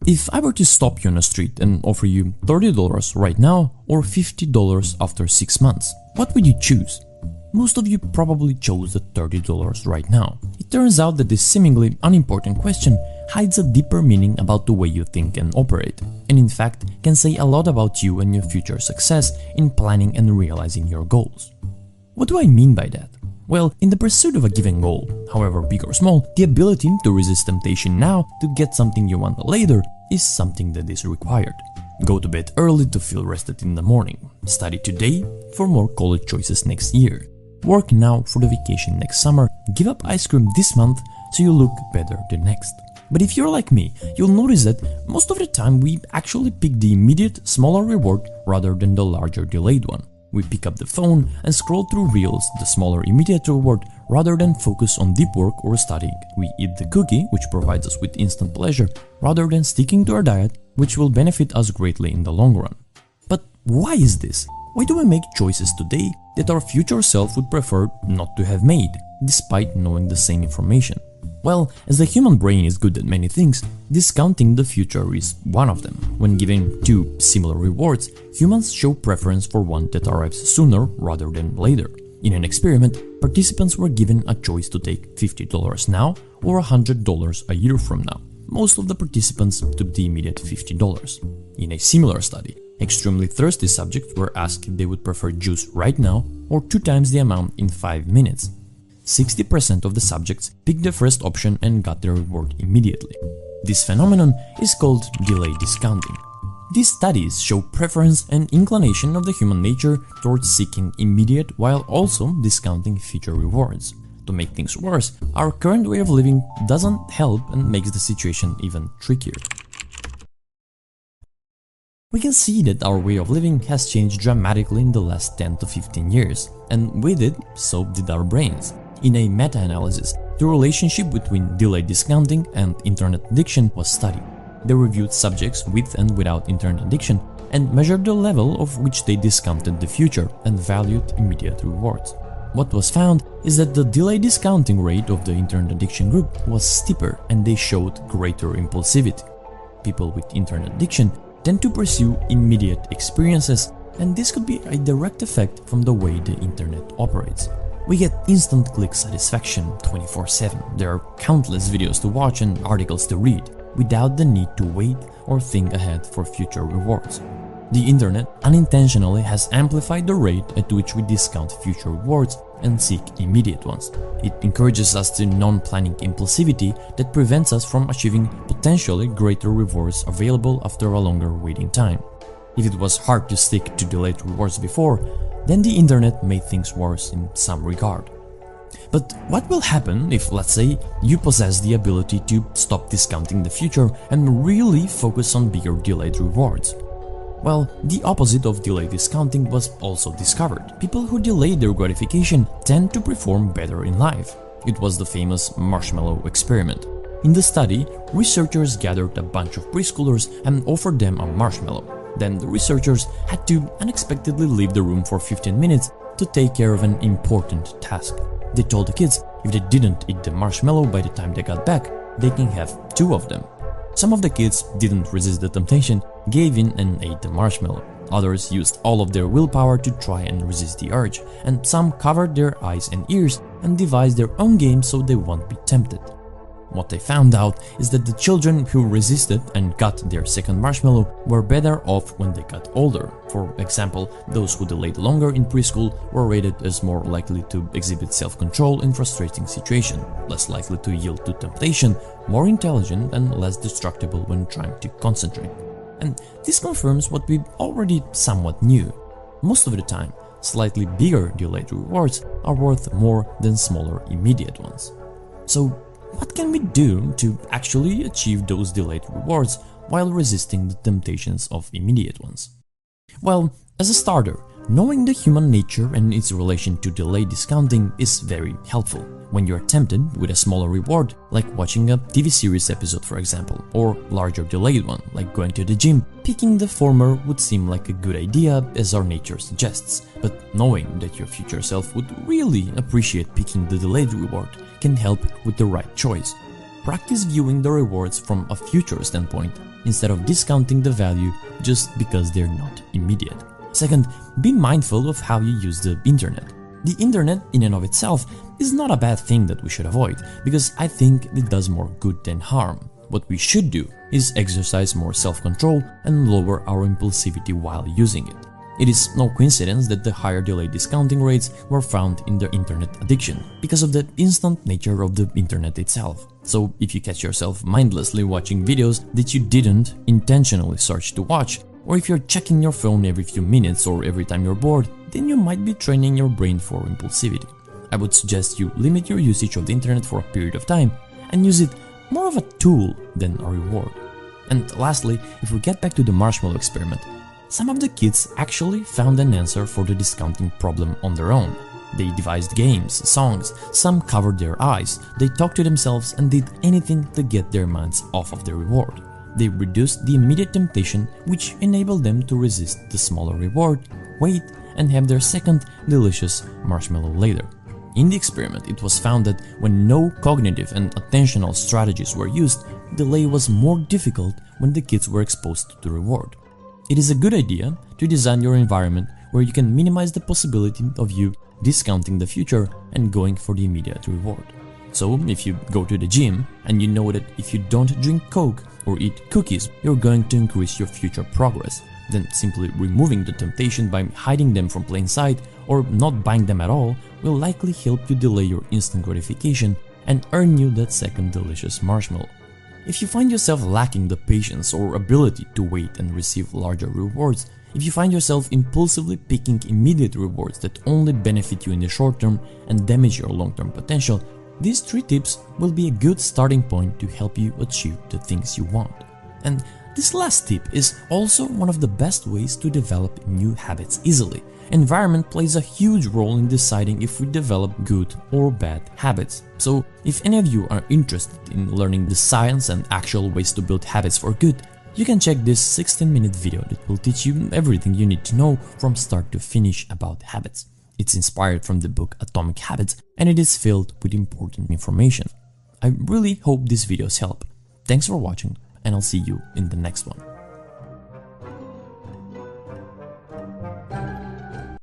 If I were to stop you on the street and offer you $30 right now or $50 after 6 months, what would you choose? Most of you probably chose the $30 right now. It turns out that this seemingly unimportant question hides a deeper meaning about the way you think and operate, and in fact can say a lot about you and your future success in planning and realizing your goals. What do I mean by that? Well, in the pursuit of a given goal, however big or small, the ability to resist temptation now to get something you want later is something that is required. Go to bed early to feel rested in the morning. Study today for more college choices next year. Work now for the vacation next summer. Give up ice cream this month so you look better the next. But if you're like me, you'll notice that most of the time we actually pick the immediate, smaller reward rather than the larger, delayed one. We pick up the phone and scroll through reels, the smaller immediate reward, rather than focus on deep work or studying. We eat the cookie, which provides us with instant pleasure, rather than sticking to our diet, which will benefit us greatly in the long run. But why is this? Why do we make choices today that our future self would prefer not to have made, despite knowing the same information? Well, as the human brain is good at many things, discounting the future is one of them. When given two similar rewards, humans show preference for one that arrives sooner rather than later. In an experiment, participants were given a choice to take $50 now or $100 a year from now. Most of the participants took the immediate $50. In a similar study, extremely thirsty subjects were asked if they would prefer juice right now or 2 times the amount in 5 minutes. 60% of the subjects picked the first option and got their reward immediately. This phenomenon is called delayed discounting. These studies show preference and inclination of the human nature towards seeking immediate while also discounting future rewards. To make things worse, our current way of living doesn't help and makes the situation even trickier. We can see that our way of living has changed dramatically in the last 10 to 15 years, and with it, so did our brains. In a meta-analysis, the relationship between delayed discounting and internet addiction was studied. They reviewed subjects with and without internet addiction and measured the level of which they discounted the future and valued immediate rewards. What was found is that the delayed discounting rate of the internet addiction group was steeper and they showed greater impulsivity. People with internet addiction tend to pursue immediate experiences, and this could be a direct effect from the way the internet operates. We get instant click satisfaction 24/7. There are countless videos to watch and articles to read, without the need to wait or think ahead for future rewards. The internet unintentionally has amplified the rate at which we discount future rewards and seek immediate ones. It encourages us to non-planning impulsivity that prevents us from achieving potentially greater rewards available after a longer waiting time. If it was hard to stick to delayed rewards before, then the internet made things worse in some regard. But what will happen if, let's say, you possess the ability to stop discounting the future and really focus on bigger delayed rewards? Well, the opposite of delayed discounting was also discovered. People who delay their gratification tend to perform better in life. It was the famous marshmallow experiment. In the study, researchers gathered a bunch of preschoolers and offered them a marshmallow. Then the researchers had to unexpectedly leave the room for 15 minutes to take care of an important task. They told the kids if they didn't eat the marshmallow by the time they got back, they can have 2 of them. Some of the kids didn't resist the temptation, gave in and ate the marshmallow. Others used all of their willpower to try and resist the urge, and some covered their eyes and ears and devised their own games so they won't be tempted. What they found out is that the children who resisted and got their second marshmallow were better off when they got older. For example, those who delayed longer in preschool were rated as more likely to exhibit self-control in frustrating situations, less likely to yield to temptation, more intelligent and less destructible when trying to concentrate. And this confirms what we already somewhat knew. Most of the time, slightly bigger delayed rewards are worth more than smaller immediate ones. So, what can we do to actually achieve those delayed rewards while resisting the temptations of immediate ones? Well, as a starter, knowing the human nature and its relation to delayed discounting is very helpful. When you're tempted with a smaller reward, like watching a TV series episode for example, or larger delayed one, like going to the gym, picking the former would seem like a good idea as our nature suggests, but knowing that your future self would really appreciate picking the delayed reward can help with the right choice. Practice viewing the rewards from a future standpoint instead of discounting the value just because they're not immediate. Second, be mindful of how you use the internet. The internet in and of itself is not a bad thing that we should avoid, because I think it does more good than harm. What we should do is exercise more self-control and lower our impulsivity while using it. It is no coincidence that the higher delayed discounting rates were found in the internet addiction, because of the instant nature of the internet itself. So if you catch yourself mindlessly watching videos that you didn't intentionally search to watch, or if you're checking your phone every few minutes or every time you're bored, then you might be training your brain for impulsivity. I would suggest you limit your usage of the internet for a period of time and use it more of a tool than a reward. And lastly, if we get back to the marshmallow experiment, some of the kids actually found an answer for the discounting problem on their own. They devised games, songs, some covered their eyes, they talked to themselves and did anything to get their minds off of the reward. They reduced the immediate temptation, which enabled them to resist the smaller reward, wait, and have their second delicious marshmallow later. In the experiment, it was found that when no cognitive and attentional strategies were used, delay was more difficult when the kids were exposed to the reward. It is a good idea to design your environment where you can minimize the possibility of you discounting the future and going for the immediate reward. So if you go to the gym and you know that if you don't drink Coke or eat cookies, you're going to increase your future progress, then simply removing the temptation by hiding them from plain sight or not buying them at all will likely help you delay your instant gratification and earn you that second delicious marshmallow. If you find yourself lacking the patience or ability to wait and receive larger rewards, if you find yourself impulsively picking immediate rewards that only benefit you in the short term and damage your long-term potential, these 3 tips will be a good starting point to help you achieve the things you want. And this last tip is also one of the best ways to develop new habits easily. Environment plays a huge role in deciding if we develop good or bad habits. So if any of you are interested in learning the science and actual ways to build habits for good, you can check this 16-minute video that will teach you everything you need to know from start to finish about habits. It's inspired from the book Atomic Habits and it is filled with important information. I really hope these videos help. Thanks for watching and I'll see you in the next one.